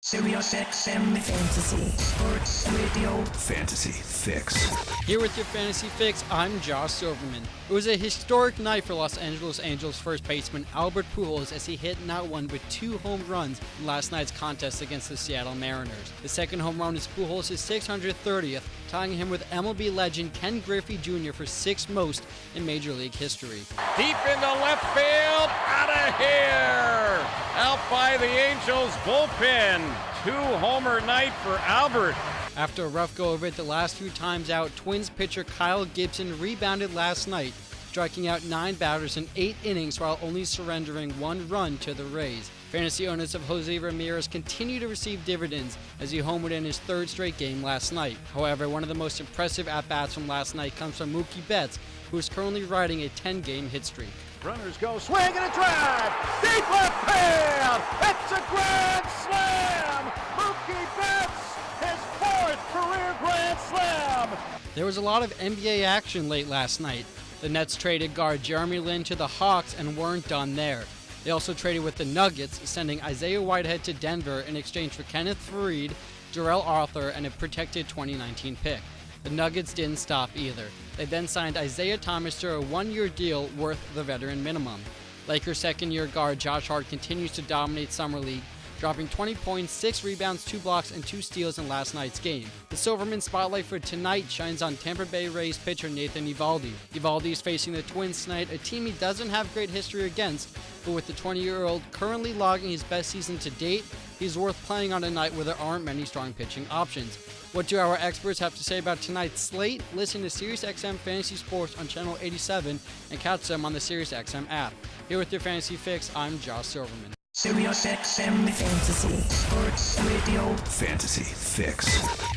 SiriusXM Fantasy Sports Radio. Fantasy Fix. Here with your Fantasy Fix, I'm Josh Silverman. It was a historic night for Los Angeles Angels first baseman Albert Pujols as he hit not one but 2 home runs in last night's contest against the Seattle Mariners. The second home run is Pujols' 630th, tying him with MLB legend Ken Griffey Jr. for 6th most in Major League history. Deep into left field, out of here! Out by the Angels bullpen. 2-homer night for Albert. After a rough go of it the last few times out, Twins pitcher Kyle Gibson rebounded last night, striking out 9 batters in 8 innings while only surrendering 1 run to the Rays. Fantasy owners of Jose Ramirez continue to receive dividends as he homered in his 3rd straight game last night. However, one of the most impressive at-bats from last night comes from Mookie Betts, who is currently riding a 10-game hit streak. Runners go, swing and a drive, deep left field, it's a grand slam! Mookie Betts, his 4th career grand slam! There was a lot of NBA action late last night. The Nets traded guard Jeremy Lin to the Hawks and weren't done there. They also traded with the Nuggets, sending Isaiah Whitehead to Denver in exchange for Kenneth Faried, Jarrell Arthur, and a protected 2019 pick. The Nuggets didn't stop either. They then signed Isaiah Thomas to a 1-year deal worth the veteran minimum. Lakers second-year guard Josh Hart continues to dominate Summer League, dropping 20 points, 6 rebounds, 2 blocks, and 2 steals in last night's game. The Silverman spotlight for tonight shines on Tampa Bay Rays pitcher Nathan Eovaldi. Eovaldi is facing the Twins tonight, a team he doesn't have great history against, but with the 20-year-old currently logging his best season to date, he's worth playing on a night where there aren't many strong pitching options. What do our experts have to say about tonight's slate? Listen to SiriusXM Fantasy Sports on Channel 87 and catch them on the SiriusXM app. Here with your Fantasy Fix, I'm Josh Silverman. SiriusXM Fantasy Sports Radio. Fantasy Fix.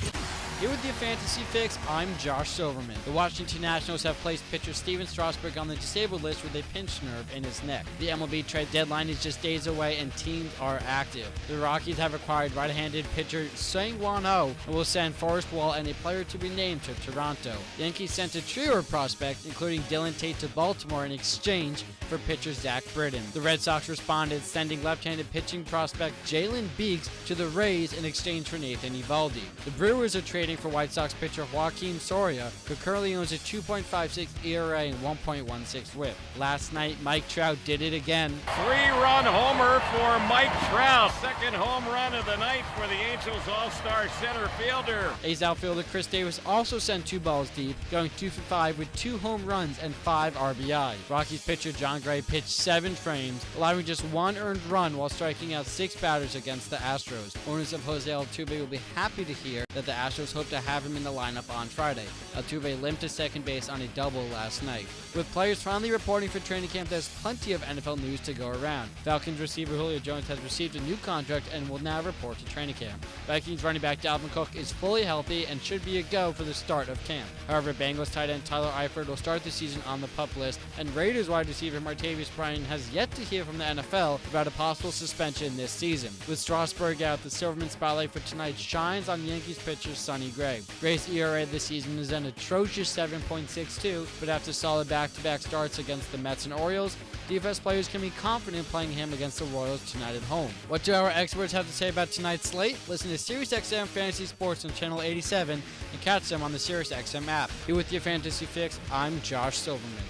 Here with your Fantasy Fix, I'm Josh Silverman. The Washington Nationals have placed pitcher Steven Strasburg on the disabled list with a pinched nerve in his neck. The MLB trade deadline is just days away and teams are active. The Rockies have acquired right-handed pitcher Sang-Won Ho and will send Forrest Wall and a player to be named to Toronto. The Yankees sent a trio of prospects, including Dylan Tate, to Baltimore in exchange for pitcher Zach Britton. The Red Sox responded, sending left-handed pitching prospect Jalen Biggs to the Rays in exchange for Nathan Eovaldi. The Brewers are trading for White Sox pitcher Joaquin Soria, who currently owns a 2.56 ERA and 1.16 WHIP. Last night, Mike Trout did it again. 3-run homer for Mike Trout. 2nd home run of the night for the Angels All-Star center fielder. A's outfielder Chris Davis also sent 2 balls deep, going 2 for 5 with 2 home runs and 5 RBI. Rockies pitcher John Gray pitched 7 frames, allowing just 1 earned run while striking out 6 batters against the Astros. Owners of Jose Altuve will be happy to hear that the Astros hope to have him in the lineup on Friday. Altuve limped to second base on a double last night. With players finally reporting for training camp, there's plenty of NFL news to go around. Falcons receiver Julio Jones has received a new contract and will now report to training camp. Vikings running back Dalvin Cook is fully healthy and should be a go for the start of camp. However, Bengals tight end Tyler Eifert will start the season on the PUP list, and Raiders wide receiver Martavis Bryant has yet to hear from the NFL about a possible suspension this season. With Strasburg out, the Silverman spotlight for tonight shines on Yankees pitcher Sonny Gray. Gray's ERA this season is an atrocious 7.62, but after solid back-to-back starts against the Mets and Orioles, DFS players can be confident playing him against the Royals tonight at home. What do our experts have to say about tonight's slate? Listen to SiriusXM Fantasy Sports on Channel 87 and catch them on the SiriusXM app. Here with your Fantasy Fix, I'm Josh Silverman.